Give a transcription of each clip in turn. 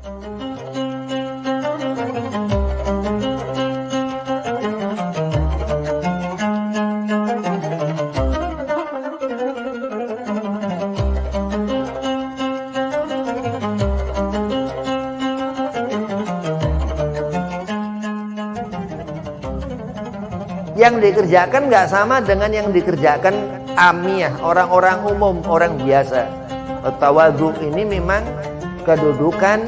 Yang dikerjakan nggak sama dengan yang dikerjakan amiyah, orang-orang umum, orang biasa. Tawadhu ini memang kedudukan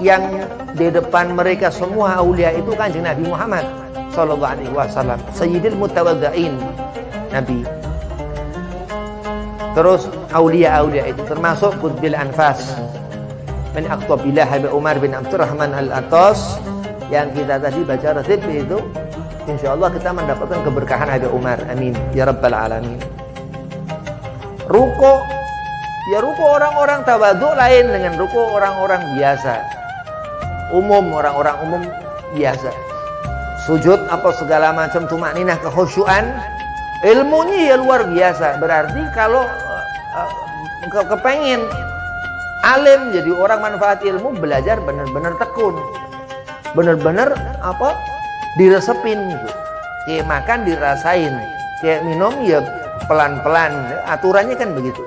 yang di depan mereka semua aulia itu Kanjeng Nabi Muhammad sallallahu alaihi wasallam, sayyidil mutawadhi'in Nabi. Terus aulia-aulia itu termasuk qutbil anfas min aqtabillah Habib Umar bin Abdurrahman al-Atas yang kita tadi baca ratib itu. InsyaAllah kita mendapatkan keberkahan Habib Umar. Amin ya rabbal alamin. Ruko, ya ruko orang-orang tawadhu lain dengan ruko orang-orang biasa, umum, orang-orang umum biasa. Sujud apa segala macam tumakninah, kekhusyuan, ilmunya ya luar biasa. Berarti kalau kepengen alim jadi orang manfaat ilmu, belajar benar-benar tekun, benar-benar diresepin gitu. Kayak makan dirasain, kayak minum ya pelan-pelan. Aturannya kan begitu.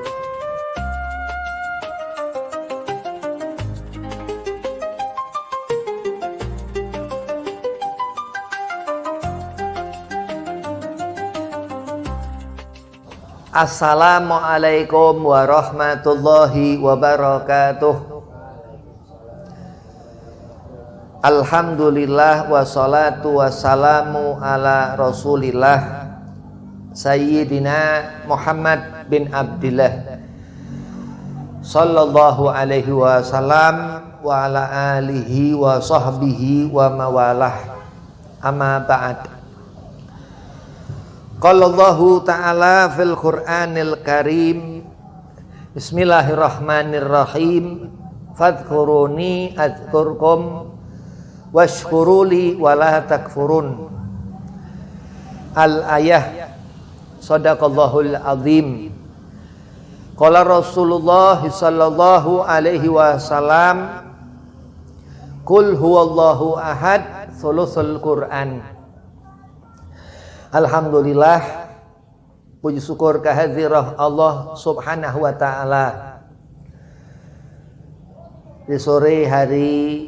Assalamualaikum warahmatullahi wabarakatuh. Alhamdulillah wassalatu wassalamu ala Rasulillah Sayyidina Muhammad bin Abdillah sallallahu alaihi wasallam wa ala alihi wa sahbihi wa mawalah. Amma ba'd. Qala Allahu ta'ala fil Qur'anil Karim, Bismillahirrahmanirrahim, fadhkuruni adzkurkum washkuruli wala takfurun. Al-ayah. Sadaqallahul azim. Qala Rasulullah sallallahu alaihi wasallam, Qul huwallahu ahad, thuluthul Qur'an. Alhamdulillah, puji syukur kehadirat Allah subhanahu wa ta'ala. Di sore hari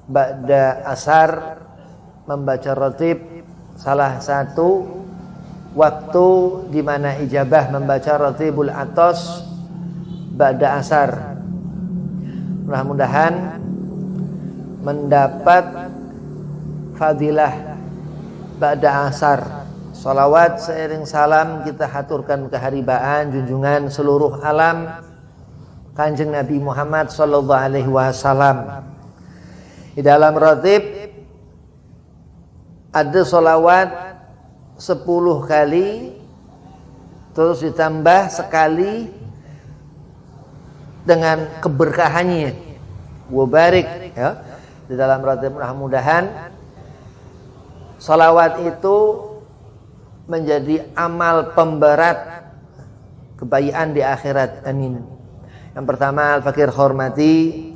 ba'da asar membaca ratib, salah satu waktu di mana ijabah membaca ratibul atas ba'da asar. Mudah-mudahan mendapat fadilah ba'da asar. Salawat seiring salam kita haturkan keharibaan junjungan seluruh alam Kanjeng Nabi Muhammad sallallahu alaihi wasallam. Di dalam ratib ada salawat 10 kali, terus ditambah sekali dengan keberkahannya. Wabarik ya. Di dalam ratib mudah-mudahan salawat itu menjadi amal pemberat kebaikan di akhirat. Amin. Yang pertama al-fakir hormati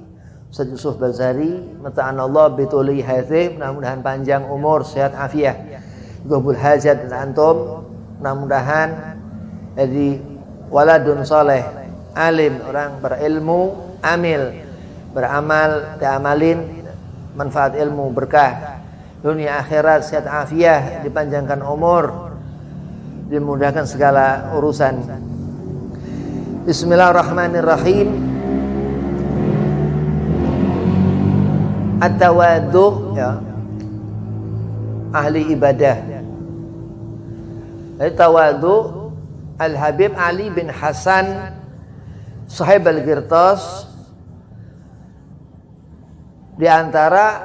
Ustaz Yusuf Bazari, mata'anallah bituli haithih, mudah-mudahan panjang umur, sehat afiah, gobul hajat dan antum, mudah-mudahan jadi waladun soleh, alim, orang berilmu, amil, beramal, diamalin, manfaat ilmu, berkah, dunia akhirat, sehat afiah, dipanjangkan umur, dimudahkan segala urusan. Bismillahirrahmanirrahim. At-tawadhu ya, ahli ibadah. At-tawadhu Al-Habib Ali bin Hasan Sahib Al-Qirtas, di antara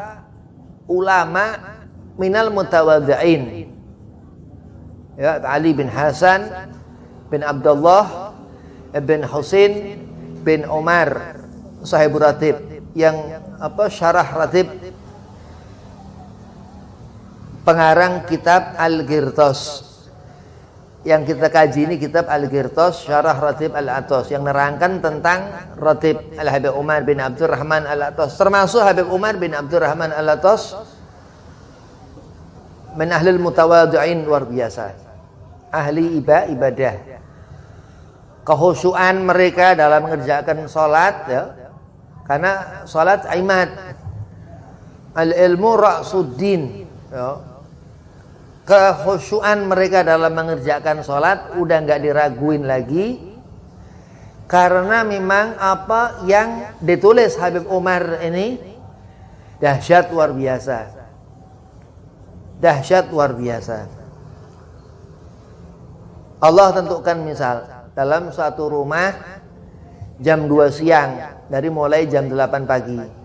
ulama minal mutawadhi'in ya, Ali bin Hasan bin Abdullah bin Husain bin Umar Sahib Ratib, yang syarah ratib, pengarang kitab Al-Qirtas. yang kita kaji ini kitab Al-Ghirtas Syarah Ratib Al-Atas yang nerangkan tentang Ratib Al-Habib Umar bin Abdurrahman Al-Atas. Termasuk Habib Umar bin Abdurrahman Al-Atas min ahlil mutawadhi'in, luar biasa. Ahli ibadah. Kehusuan mereka dalam mengerjakan salat ya. Karena salat imad. Al-ilmu ra'suddin ya. Kehusuan mereka dalam mengerjakan sholat udah nggak diraguin lagi, karena memang apa yang ditulis Habib Umar ini dahsyat luar biasa, dahsyat luar biasa. Allah tentukan misal dalam suatu rumah jam 2 siang dari mulai jam 8 pagi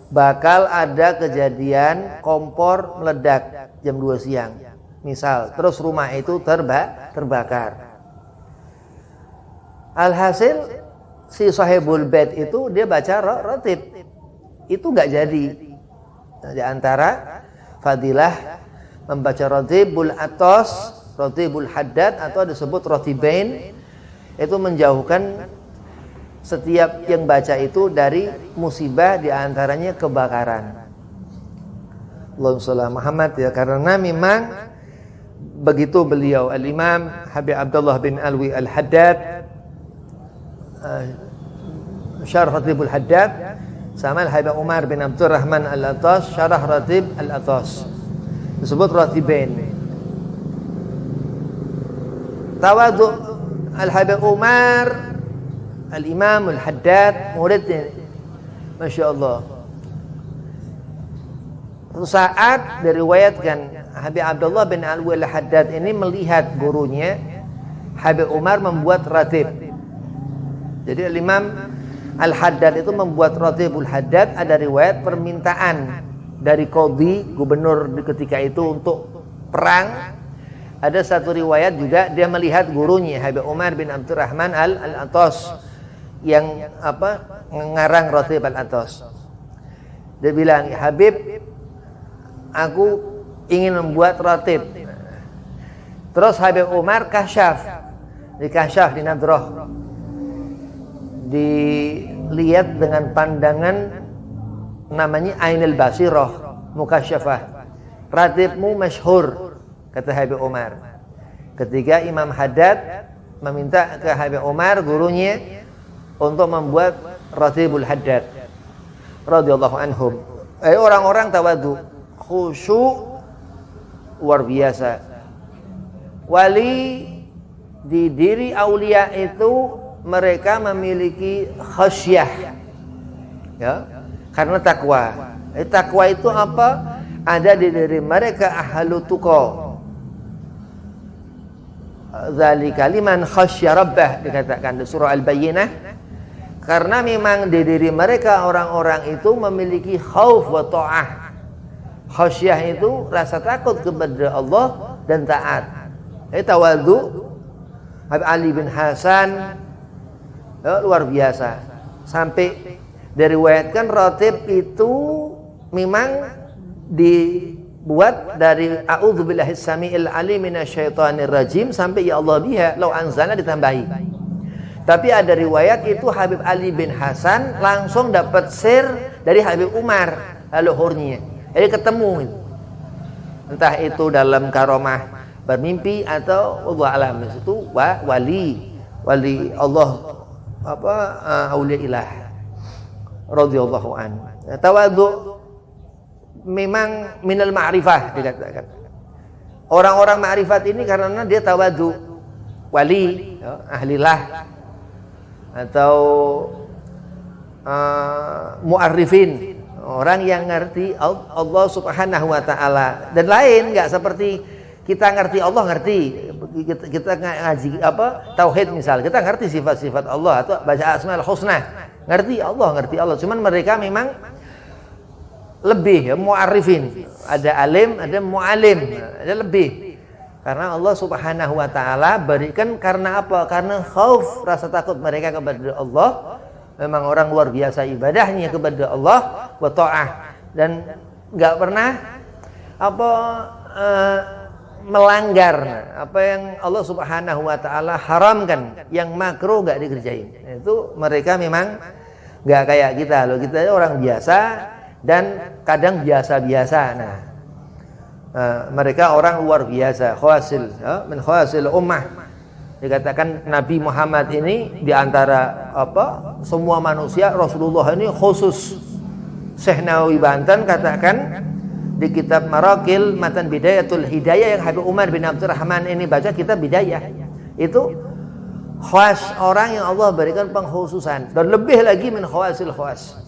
bakal ada kejadian kompor meledak jam 2 siang misal, terus rumah itu terbakar. Alhasil si sahibul bait itu dia baca ratib itu gak jadi. Nah, di antara fadilah membaca ratibul atas, ratibul haddad atau disebut ratibain, itu menjauhkan setiap yang baca itu dari musibah, diantaranya kebakaran. Allahumma shalli Muhammad ya, karena memang begitu beliau Al-Imam Habib Abdullah bin Alwi Al-Haddad Syarah Ratibul Haddad sama Habib Umar bin Abdurrahman Al-Atas Syarah Ratib Al-Atas disebut ratibain. Tawadhu Al-Habib Umar Al-Imam Al-Haddad muridnya, Masya Allah. Suatu saat diriwayatkan Habib Abdullah bin Alwi Al-Haddad ini melihat gurunya Habib Umar membuat ratib. Jadi Al-Imam Al-Haddad itu membuat ratibul haddad. Ada riwayat permintaan dari qadhi gubernur di ketika itu untuk perang. Ada satu riwayat juga dia melihat gurunya Habib Umar bin Abdurrahman Al-Atas yang ngarang ratib Al-Atas. Dia bilang, Habib, aku ingin membuat ratib. Terus Habib Umar kasyaf, di nadrah, dilihat dengan pandangan namanya ainul basirah, mukasyafah. Ratibmu masyhur, kata Habib Umar. Ketika Imam Haddad meminta ke Habib Umar gurunya untuk membuat ratibul haddad radhiyallahu anhum. Orang-orang tawadhu, khusyuk luar biasa. Wali di diri aulia itu mereka memiliki khasyah ya, karena takwa. Takwa itu apa? Ada di diri mereka ahlu tuqa. Dzalika liman khasyya rabbah, dikatakan di surah Al-Bayyinah. Karena memang di diri mereka orang-orang itu memiliki khauf wa ta'ah. Khasyah itu rasa takut kepada Allah dan taat. Tawadhu Habib Ali bin Hasan luar biasa. Sampai diriwayatkan ratib itu memang dibuat dari a'udzubillahis samiil alim minasyaitonir rajim sampai ya Allah biha law anzalna ditambahi. Tapi ada riwayat itu Habib Ali bin Hasan langsung dapat share dari Habib Umar leluhurnya. Jadi ketemu. Entah itu dalam karomah bermimpi atau Allah alam, itu wali Allah aulia ilah radhiyallahu an. Tawadhu memang minal ma'rifah dikatakan. Orang-orang ma'rifat ini karena dia tawadhu, wali, ahlilah atau mu'arrifin, orang yang ngerti Allah Subhanahu wa taala. Dan lain, enggak seperti kita ngerti Allah, kita ngaji tauhid misal, kita ngerti sifat-sifat Allah atau baca asmaul husna, ngerti Allah. Cuman mereka memang lebih mu'arrifin, ada alim, ada mu'alim, ada lebih. Karena Allah Subhanahu wa taala berikan karena apa? Karena khauf, rasa takut mereka kepada Allah. Memang orang luar biasa ibadahnya kepada Allah wa ta'ah, dan enggak pernah melanggar apa yang Allah Subhanahu wa taala haramkan, yang makruh nggak dikerjain. Itu mereka memang nggak kayak kita loh. Kita orang biasa dan kadang biasa-biasa. Nah, mereka orang luar biasa, khawasil, ya, min khawasil ummah. Dikatakan Nabi Muhammad ini diantara semua manusia, Rasulullah ini khusus. Syekh Nawawi Banten katakan di kitab Marakil Matan Bidayatul Hidayah yang Habib Umar bin Abdurrahman ini baca kitab Bidayah, itu khas orang yang Allah berikan pengkhususan, dan lebih lagi min khawasil khawas,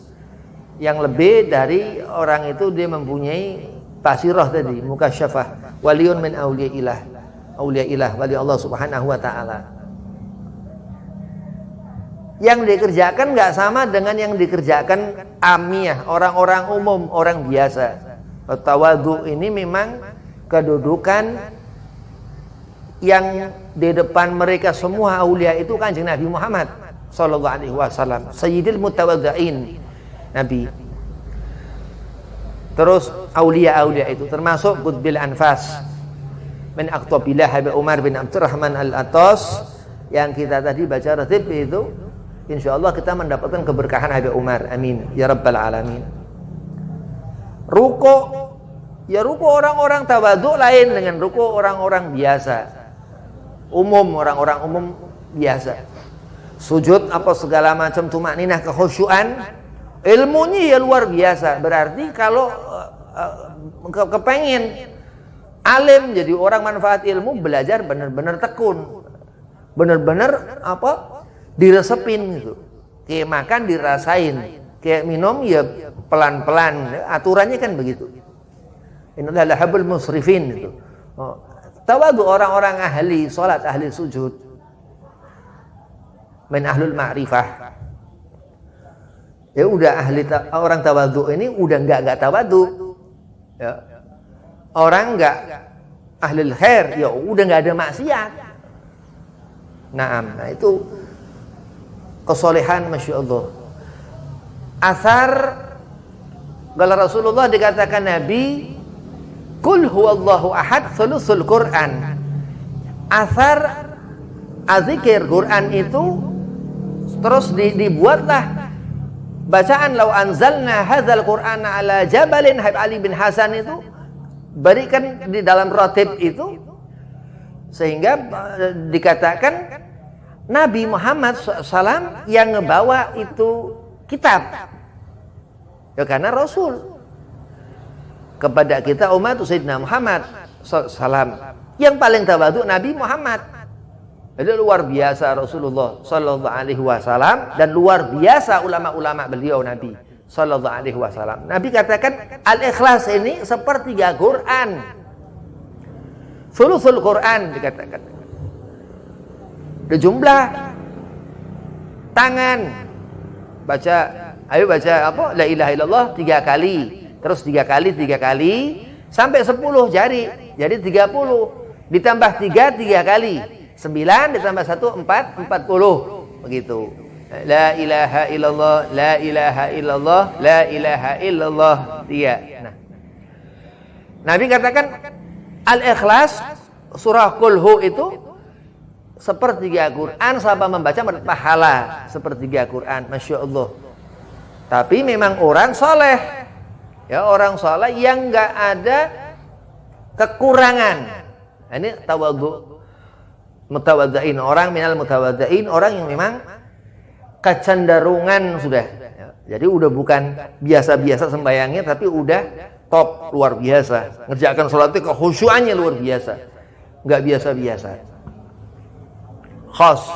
yang lebih dari orang itu dia mempunyai basirah tadi, mukasyafah, waliyun min auliyaillah, wali Allah Subhanahu wa taala. Yang dikerjakan nggak sama dengan yang dikerjakan amiyah, orang-orang umum, orang biasa. Tawadhu ini memang kedudukan yang di depan mereka semua aulia itu Kanjeng Nabi Muhammad sallallahu alaihi wasallam, sayyidil mutawadhi'in Nabi. Terus aulia-aulia itu termasuk qutbil anfas min aqtabillah Habib Umar bin Abdurrahman al-Atas yang kita tadi baca ratib itu, insyaallah kita mendapatkan keberkahan Habib Umar, amin ya rabbal alamin. Ruku, ya ruku orang-orang tawadhu lain dengan ruku orang-orang biasa, umum, orang-orang umum biasa. Sujud apa segala macam tumakninah, kekhusyuan, ilmunya ya luar biasa. Berarti kalau kepengen alim jadi orang manfaat ilmu, belajar benar-benar tekun, benar-benar diresepin gitu. Kayak makan dirasain, kayak minum ya pelan-pelan, aturannya kan begitu. Innallaha la yuhibbul musrifin itu. Tawadhu orang-orang ahli salat, ahli sujud, min ahlul ma'rifah. Ya udah orang tawadhu ini udah enggak tawadhu. Ya. Orang enggak ahlul khair, ya udah enggak ada maksiat. Nah itu kesolehan masyaallah. Asar kalau Rasulullah dikatakan Nabi, Qul huwallahu ahad thuluthul Quran. Asar azikir Quran itu terus dibuatlah bacaan, lau anzalna hadzal Qur'ana ala jabalin, Habib Ali bin Hasan itu berikan di dalam ratib itu, sehingga dikatakan Nabi Muhammad SAW yang ngebawa itu kitab. Ya karena Rasul kepada kita umat Sayyidina Muhammad SAW yang paling tawadhu Nabi Muhammad. Jadi luar biasa Rasulullah sallallahu alaihi wasallam, dan luar biasa ulama-ulama beliau Nabi sallallahu alaihi wasallam. Nabi katakan al-ikhlas ini sepertiga Quran. Thuluthul Quran dikatakan. Jumlah tangan baca, ayo baca la ilaha illallah 3 kali, terus 3 kali sampai 10 jari, jadi 30 ditambah 3 kali, 9 ditambah 1 4, 40 begitu. La ilaha illallah, la ilaha illallah, la ilaha illallah 3. Nah, Nabi katakan al-ikhlas surah Qul itu sepertiga Quran, sama membaca mendapat pahala sepertiga Quran, masya Allah. Tapi memang orang soleh, ya orang soleh yang nggak ada kekurangan. Ini tawadhu, mutawadzain, orang minal mutawadzain, orang yang memang kecenderungan sudah. Ya, jadi udah bukan biasa-biasa sembayangnya, tapi udah top, luar biasa. Ngerjakan sholatnya kekhusyuannya luar biasa, nggak biasa-biasa. Khas,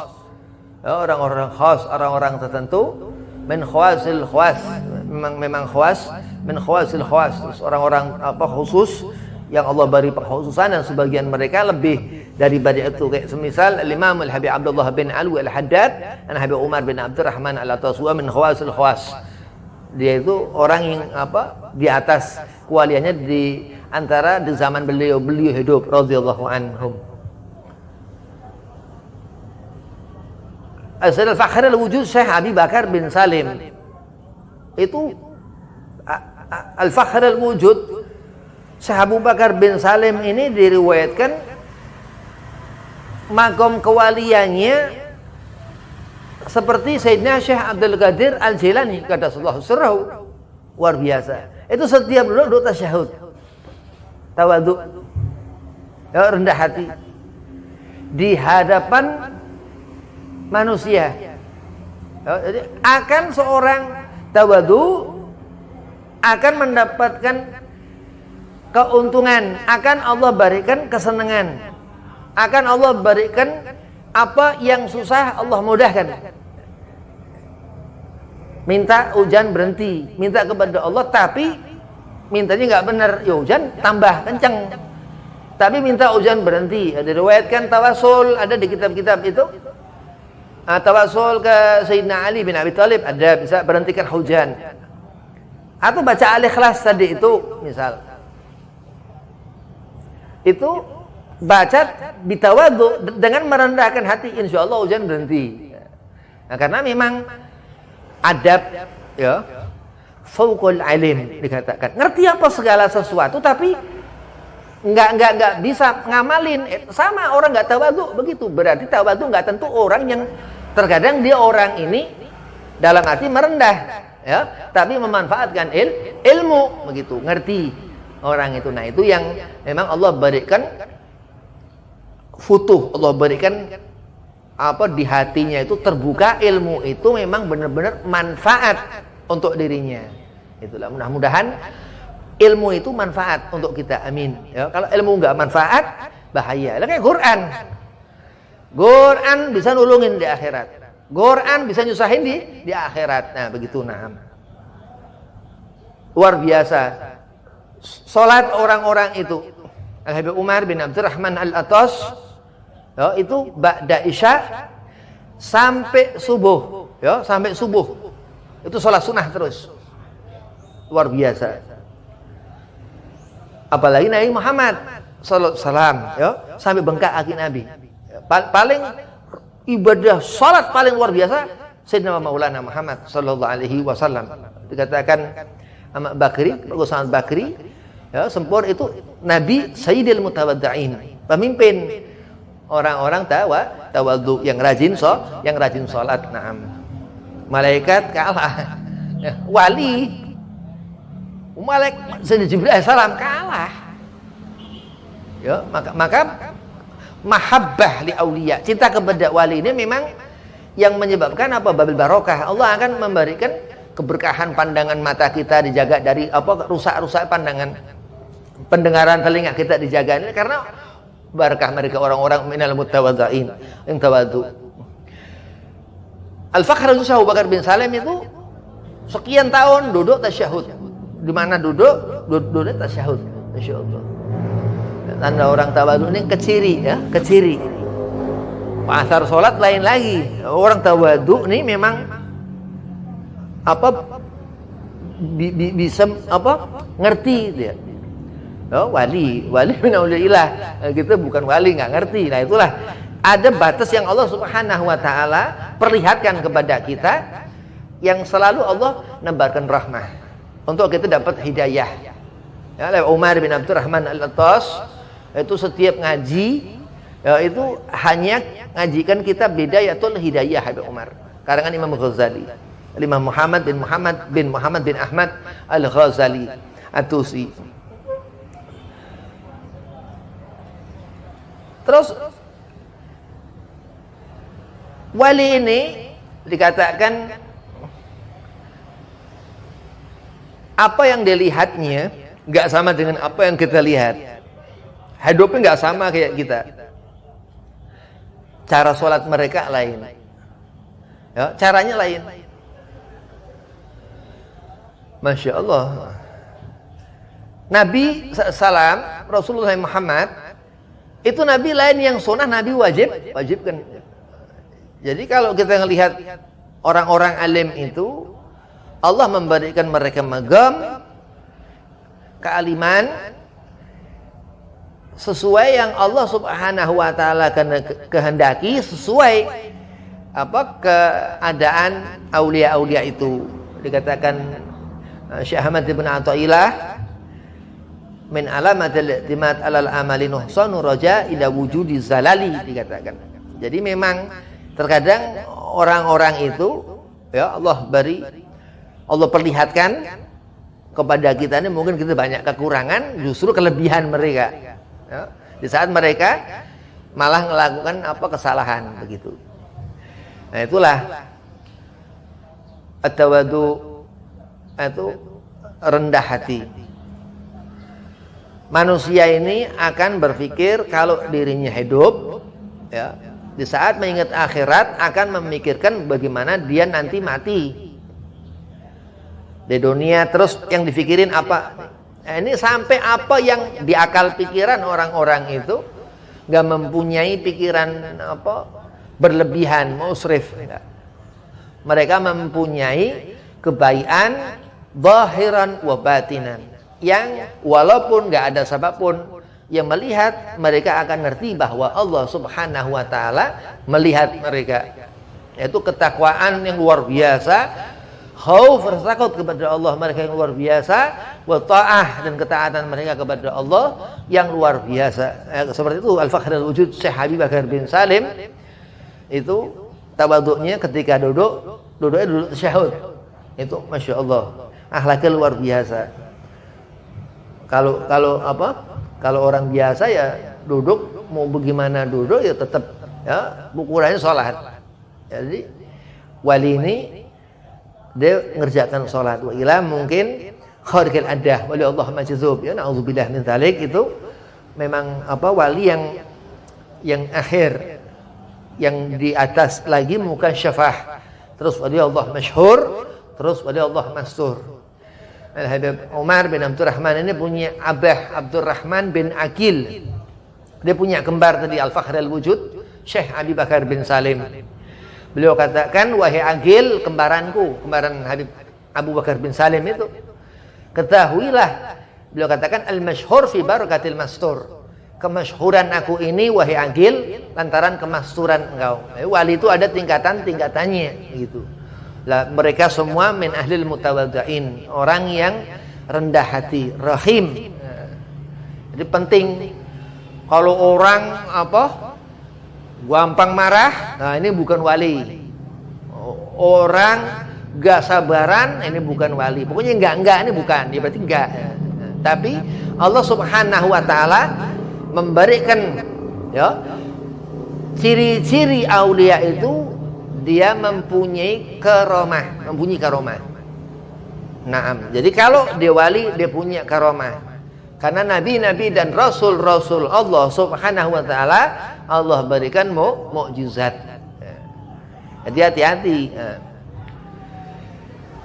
ya, orang-orang khas, orang-orang tertentu, min khawasil khawas, memang khawas, min khawasil khawas, orang-orang khusus yang Allah beri pengkhususan, dan sebagian mereka lebih daripada itu. Kayak semisal Imam Al-Habib Abdullah bin Alwi Al-Haddad dan Habib Umar bin Abdurrahman Al-Ataswa min khawasil khawas. Dia itu orang yang di atas kualiannya di antara di zaman beliau hidup radhiyallahu anhum. Al-Fakhr al-Wujud Syekh Abi Bakar bin Salim itu Al-Fakhr al-Wujud Syekh Abu Bakar bin Salim ini diriwayatkan makom kewaliannya seperti Sayyidina Syekh Abdul Qadir Al-Jilani kata sallallahu sirrahu, luar biasa. Itu setiap duduk tasyahud, tawadhu, ya, rendah hati di hadapan manusia. Ya, jadi akan seorang tawadhu akan mendapatkan keuntungan, akan Allah berikan kesenangan, akan Allah berikan apa yang susah Allah mudahkan. Minta hujan berhenti, minta kepada Allah tapi mintanya nggak benar, ya hujan tambah kencang. Tapi minta hujan berhenti. Ada diriwayatkan tawasul, ada di kitab-kitab itu. Tawasul ke Sayyidina Ali bin Abi Thalib, ada bisa berhentikan hujan. Atau baca Al-Ikhlas tadi itu misal. Itu baca bitawadhu dengan merendahkan hati, insya Allah hujan berhenti. Nah, karena memang adab, ya, fauqul alim dikatakan. Ngerti apa segala sesuatu tapi nggak bisa ngamalin. Sama orang nggak tawadhu begitu. Berarti tawadhu nggak tentu orang yang terkadang dia orang ini dalam arti merendah, ya, tapi memanfaatkan ilmu begitu, ngerti orang itu. Nah, itu yang memang Allah berikan futuh, Allah berikan apa di hatinya itu terbuka, ilmu itu memang benar-benar manfaat untuk dirinya. Itulah, mudah-mudahan ilmu itu manfaat untuk kita, amin. Ya, kalau ilmu nggak manfaat bahaya. Kayak Quran bisa nulungin di akhirat, Quran bisa nyusahin di akhirat. Nah begitu, nah luar biasa. Salat orang-orang itu, Al-Habib Umar bin Abdurrahman Al-Atas, ya, itu ba'da isya sampai subuh, ya, sampai subuh itu salat sunnah terus, luar biasa. Apalagi Nabi Muhammad sallallahu alaihi wasallam, ya, sampai bengkak kaki Nabi. Paling ibadah salat paling luar biasa Sayyidina Maulana Muhammad sallallahu alaihi wasallam. Dikatakan Ahmad Bakri, Bagus Ahmad Bakri, ya, sempur itu Nabi Sayyidil Mutawaddi'in, pemimpin orang-orang tawadhu yang rajin salat. Naam. Malaikat kalah. Ya, wali Sayyidina Jibril alaihissalam kalah. Ya, maka mahabbah li auliya, cinta kepada wali ini memang yang menyebabkan apa? Babil barokah. Allah akan memberikan keberkahan, pandangan mata kita dijaga dari apa? Rusak-rusak pandangan, pendengaran telinga kita dijaga ini karena barakah mereka orang-orang minal mutawaddi'in yang tawadhu. Al-Fakhr Abu Bakar bin Salim itu sekian tahun duduk tasyahud. Di mana duduk tasyahud. Masyaallah. Tanda orang tawadhu ini keciri, ya, keciri. Pasar sholat lain lagi. Orang tawadhu ini memang apa bisa apa ngerti dia. Oh, wali min auliillah. Kita bukan wali, nggak ngerti. Nah, itulah ada batas yang Allah Subhanahu wa taala perlihatkan kepada kita, yang selalu Allah nebarkan rahmah untuk kita dapat hidayah. Ya, Umar bin Abdurrahman Al-Attas itu setiap ngaji, ya, itu hanya ngajikan kita Bidayatul Hidayah Habib Umar, karangan Imam Ghazali, Imam Muhammad bin Ahmad Al-Ghazali At-Tusi. Terus wali ini dikatakan apa yang dilihatnya nggak sama dengan apa yang kita lihat. Hidupnya nggak sama kayak kita. Cara sholat mereka lain, ya, caranya lain. Masya Allah. Nabi SAW, Rasulullah Muhammad itu Nabi lain yang sunnah, Nabi wajibkan. Jadi kalau kita melihat orang-orang alim itu, Allah memberikan mereka magam kealiman sesuai yang Allah Subhanahu wa taala kehendaki, sesuai apa keadaan aulia-aulia itu. Dikatakan Syekh Ahmad bin Athaillah, min alamatil i'timad 'alal amali nuhsanu raja ila wujudi zalali dikatakan. Jadi memang terkadang orang-orang itu ya Allah perlihatkan kepada kita ini mungkin kita banyak kekurangan, justru kelebihan mereka. Ya, di saat mereka malah melakukan kesalahan begitu. Nah, itulah at-tawadhu itu rendah hati. Manusia ini akan berpikir kalau dirinya hidup ya, di saat mengingat akhirat akan memikirkan bagaimana dia nanti mati. Di dunia terus yang dipikirin apa? Ini sampai apa yang di akal pikiran orang-orang itu nggak mempunyai pikiran berlebihan, musrif. Mereka mempunyai kebaikan zahiran wa batinan, yang walaupun nggak ada sebab pun yang melihat, mereka akan ngerti bahwa Allah Subhanahu wa taala melihat mereka. Yaitu ketakwaan yang luar biasa, khauf rasa takut kepada Allah mereka yang luar biasa, wa ta'ah dan ketaatan mereka kepada Allah yang luar biasa. Seperti itu Al-Fakhrul Wujud Syekh Habib Bakar bin Salim itu tawaduknya ketika duduknya duduk tasyahud. Itu Masya Allah, akhlaknya luar biasa. Kalau orang biasa ya duduk mau bagaimana duduk ya tetap ya ukurannya sholat. Jadi wali ini dia ngerjakan sholat. Wa ila mungkin kharikil adah wali Allah majzub ya, na'udzubillah min dzalik. Itu memang wali yang akhir, yang di atas lagi muka syafah, terus wali Allah masyhur, terus wali Allah mastur. Al-Habib Umar bin Abdurrahman ini punya Abah Abdurrahman bin Akil. Dia punya kembar tadi Al-Fakhrul Wujud Syekh Abi Bakar bin Salim. Beliau katakan, wahai Akil, kembaranku, kembaran Habib Abu Bakar bin Salim itu, ketahuilah, beliau katakan, al-masyhur fi barakatil mastur. Kemasyhuran aku ini wahai Akil lantaran kemasturan engkau. Wali itu ada tingkatan-tingkatannya gitu. Lah, mereka semua min ahlil mutawaddain, orang yang rendah hati, rahim. Jadi penting kalau orang gampang marah, nah ini bukan wali. Orang gak sabaran, ini bukan wali. Pokoknya enggak ini bukan, dia berarti enggak. Tapi Allah Subhanahu wa taala memberikan ya ciri-ciri aulia itu, dia mempunyai karomah. Naam. Jadi kalau dia wali, dia punya karomah. Karena nabi-nabi dan rasul-rasul Allah Subhanahu wa taala Allah berikan mukjizat. Jadi hati-hati.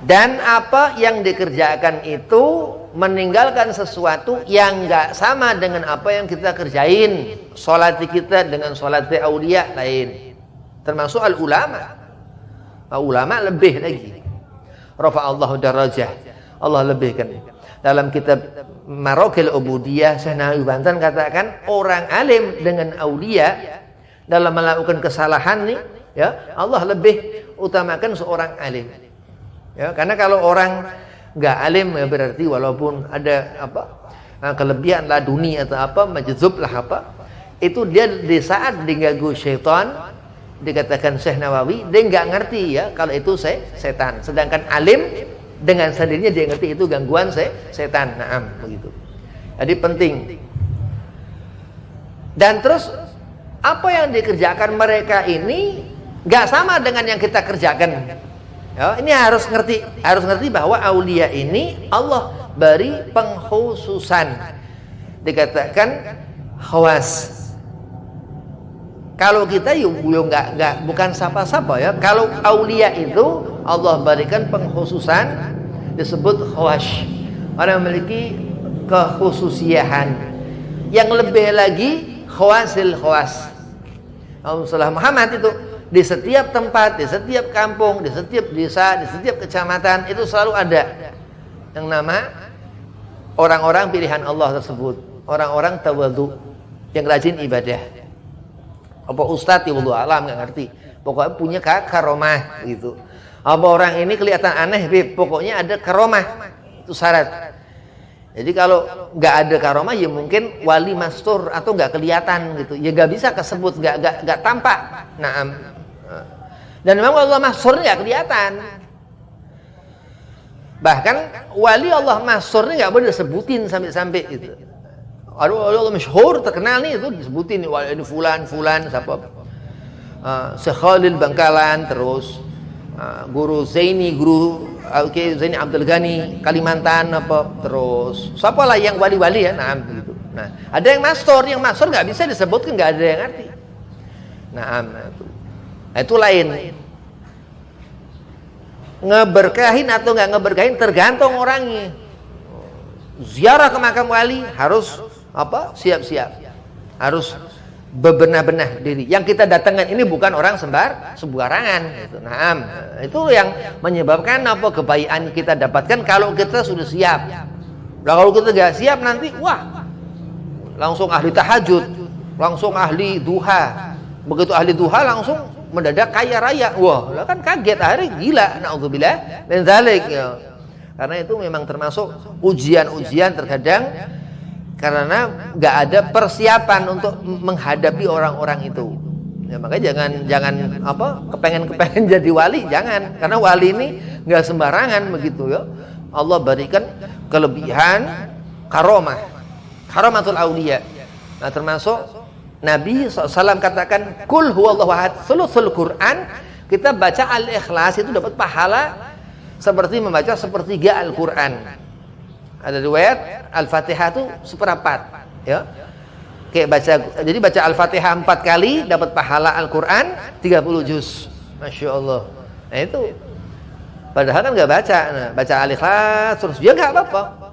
Dan apa yang dikerjakan itu meninggalkan sesuatu yang enggak sama dengan apa yang kita kerjain. Salat kita dengan salat aulia lain. Termasuk al-ulama. Ulama lebih lagi. Rafa'allahu darajah. Allah lebihkan. Dalam kitab Marokil Ubudiyah, Syekh Nawawi Banten katakan, orang alim dengan aulia dalam melakukan kesalahan nih, ya, Allah lebih utamakan seorang alim. Ya, karena kalau orang enggak alim ya berarti walaupun ada kelebihan laduni atau majzub lah itu dia di saat diganggu syaitan, dikatakan Syekh Nawawi, dia nggak ngerti ya kalau itu setan. Sedangkan alim dengan sendirinya dia ngerti itu gangguan setan. Naam, begitu. Jadi penting. Dan terus apa yang dikerjakan mereka ini nggak sama dengan yang kita kerjakan. Ya, ini harus ngerti bahwa aulia ini Allah beri pengkhususan. Dikatakan khawas. Kalau kita nggak bukan siapa-siapa ya. Kalau aulia itu Allah berikan pengkhususan, disebut khawash. Orang memiliki kekhususiaan. Yang lebih lagi khawasil khawas. Rasulullah Muhammad itu di setiap tempat, di setiap kampung, di setiap desa, di setiap kecamatan itu selalu ada yang nama orang-orang pilihan Allah tersebut, orang-orang tawadhu yang rajin ibadah. Apa ustadz ya wallahu alam nggak ngerti, pokoknya punya karomah gitu. Apa orang ini kelihatan aneh, pokoknya ada karomah, itu syarat. Jadi kalau nggak ada karomah ya mungkin wali mastur atau nggak kelihatan gitu. Ya nggak bisa kesebut, nggak tampak. Naam. Dan memang Allah mastur nggak kelihatan. Bahkan wali Allah mastur ini nggak boleh disebutin sampai-sampai gitu. Allah masyhur terkenal nih itu disebutin nih wali ini fulan siapa? Syekh Khalil Bangkalan, terus guru Zaini Zaini Abdul Ghani Kalimantan apa, terus siapa lah yang wali-wali ya, nah gitu. Nah, ada yang mastur nggak bisa disebutkan, nggak ada yang ngerti. Nah, itu lain. Ngeberkahin atau nggak ngeberkahin tergantung orangnya. Ziarah ke makam wali harus apa? Siap-siap. Harus bebenah-benah diri. Yang kita datangkan ini bukan orang sembarangan gitu. Nah, itu yang menyebabkan apa kebaikan kita dapatkan kalau kita sudah siap. Nah, kalau kita nggak siap nanti wah langsung ahli tahajud, langsung ahli duha. Begitu ahli duha langsung mendadak kaya raya. Wah, lah kan kaget hari gila. Nauzubillah min dzalik ya. Karena itu memang termasuk ujian-ujian terkadang karena nggak ada persiapan untuk menghadapi orang-orang itu. Ya, makanya jangan apa kepengen jadi wali, jangan, karena wali ini nggak sembarangan begitu ya. Allah berikan kelebihan karomatul auliya. Nah, termasuk Nabi SAW katakan kul huwallahu ahad, sulusul Quran. Kita baca al-ikhlas itu dapat pahala seperti membaca sepertiga Al-Quran. Ada riwayat Al-Fatihah itu seperempat, ya. Kayak jadi baca Al-Fatihah 4 kali dapat pahala Al-Quran 30 juz. Masya Allah. Nah itu padahal kan nggak baca. Nah, baca Al-Ikhlas terus ya nggak apa-apa.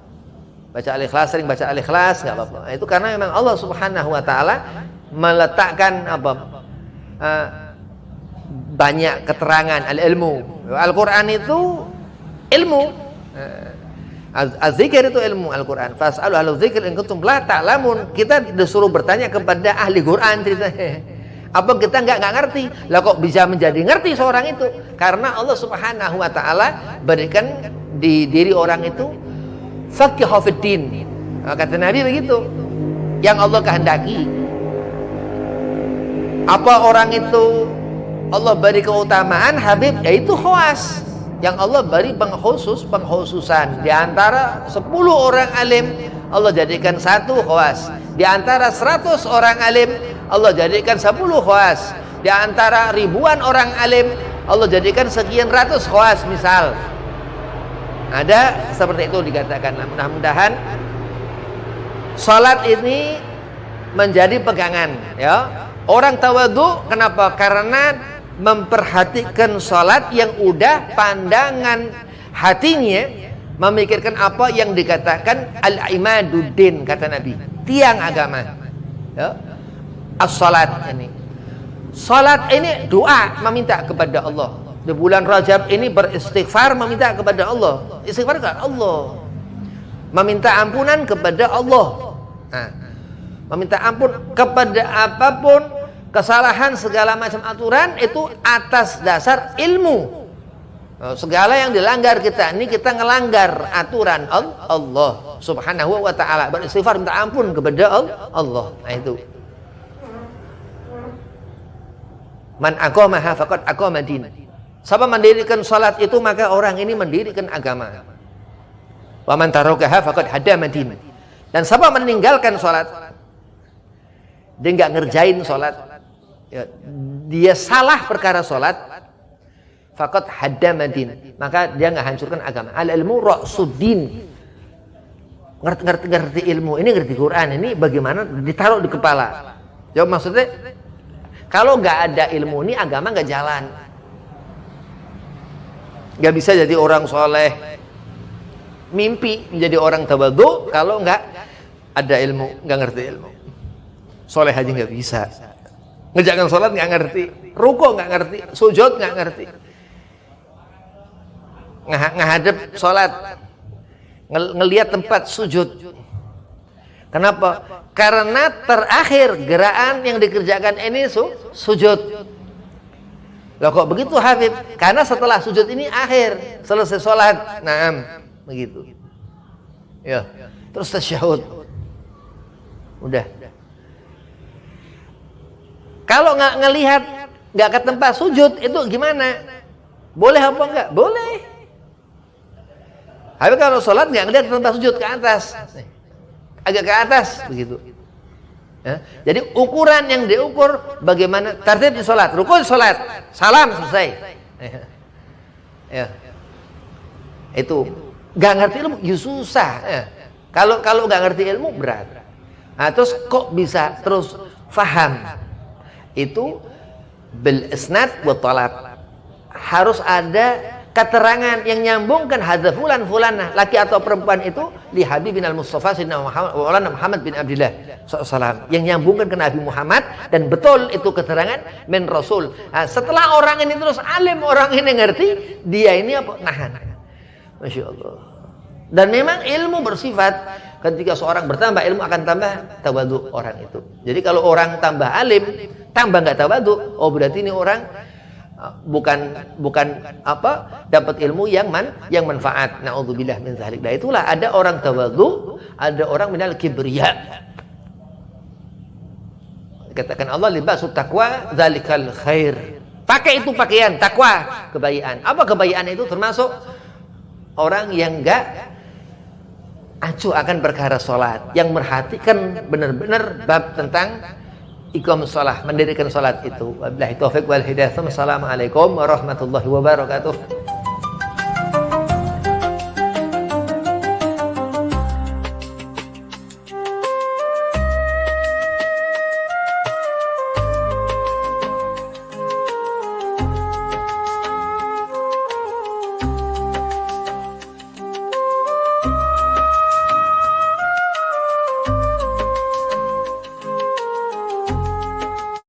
Baca Al-Ikhlas, sering baca Al-Ikhlas nggak apa-apa. Nah, itu karena memang Allah Subhanahu Wa Taala meletakkan banyak keterangan al-ilmu. Al-Quran itu ilmu. Az-zikir itu ilmu Al-Quran. Fas'alu ahla dzikr in kuntum la ta'lamun. Kita disuruh bertanya kepada ahli Quran ceritanya. Apa kita nggak ngerti? Lah kok bisa menjadi ngerti seorang itu? Karena Allah Subhanahu Wa Taala berikan di diri orang itu faqihu fiddin. Kata Nabi begitu. Yang Allah kehendaki. Apa orang itu Allah beri keutamaan Habib, yaitu khawas. Yang Allah beri pengkhususan. Di antara 10 orang alim Allah jadikan 1 khawas. Di antara 100 orang alim Allah jadikan 10 khawas. Di antara ribuan orang alim Allah jadikan sekian ratus khawas misal. Ada seperti itu dikatakan. Mudah-mudahan salat ini menjadi pegangan ya. Orang tawadhu kenapa? Karena memperhatikan salat yang udah pandangan hatinya memikirkan apa yang dikatakan al-imaduddin, kata Nabi, tiang agama ya. As-salat ini, salat ini doa meminta kepada Allah. Di bulan Rajab ini beristighfar meminta kepada Allah. Istighfar kepada Allah, meminta ampunan kepada Allah. Nah, meminta ampun kepada apapun kesalahan segala macam aturan itu atas dasar ilmu. Segala yang dilanggar kita ini kita ngelanggar aturan Allah Subhanahu Wa Taala. Beristighfar minta ampun kepada Allah. Nah itu. Man aqamaha faqad aqama din. Siapa mendirikan salat itu maka orang ini mendirikan agama. Wa man tarakaha faqad hadama din. Dan siapa meninggalkan salat, dia nggak ngerjain salat, ya, dia salah perkara salat, faqad hadama din, maka dia nggak hancurkan agama. Al ilmu ra'suddin. Ngerti ilmu ini, ngerti Quran ini bagaimana ditaruh di kepala. Jawab maksudnya kalau nggak ada ilmu ini agama nggak jalan. Nggak bisa jadi orang soleh, mimpi menjadi orang tawadhu kalau nggak ada ilmu, nggak ngerti ilmu. Soleh aja nggak bisa, ngerjakan sholat nggak ngerti, ruku nggak ngerti, sujud nggak ngerti, ngadep sholat, ngelihat tempat sujud. Kenapa? Karena terakhir gerakan yang dikerjakan ini sujud. Loh kok begitu Habib? Karena setelah sujud ini akhir, selesai sholat. Naam, begitu. Ya. Terus tasyahud. Udah. Kalau nggak ngelihat, nggak ke tempat sujud, itu gimana? Boleh apa enggak? Boleh. Tapi kalau sholat nggak ngelihat ke tempat sujud, ke atas, agak ke atas begitu. Ya. Jadi ukuran yang diukur bagaimana tertib di sholat, rukun sholat, salam selesai. Ya. Itu nggak ngerti ilmu, ya susah. Ya. Kalau nggak ngerti ilmu berat. Nah, terus kok bisa terus faham? Itu bil isnad wa talab. Harus ada keterangan yang nyambungkan hadza fulan fulanah, laki atau perempuan itu li habibin al mustafa sayyidina Muhammad bin Abdullah sallallahu, yang nyambungkan ke Nabi Muhammad, dan betul itu keterangan min Rasul. Nah, setelah orang ini terus alim, orang ini ngerti, dia ini apa? Nahan. Masya Allah. Dan memang ilmu bersifat, ketika seorang bertambah ilmu akan tambah tawadhu orang itu. Jadi kalau orang tambah alim, tambah nggak tawadhu, oh berarti ini orang bukan apa, dapat ilmu yang manfaat. Naudzubillah min dzalik. Nah, itulah ada orang tawadhu, ada orang minal kibriya. Katakan Allah libasut taqwa dzalikal khair. Pakai itu pakaian takwa, kebayaan. Apa kebayaan itu? Termasuk orang yang enggak acuh akan perkara sholat, yang merhatikan benar-benar bab tentang iqamus shalah, mendirikan sholat itu. Wabillahi taufiq wal hidayah. Assalamualaikum warahmatullahi wabarakatuh.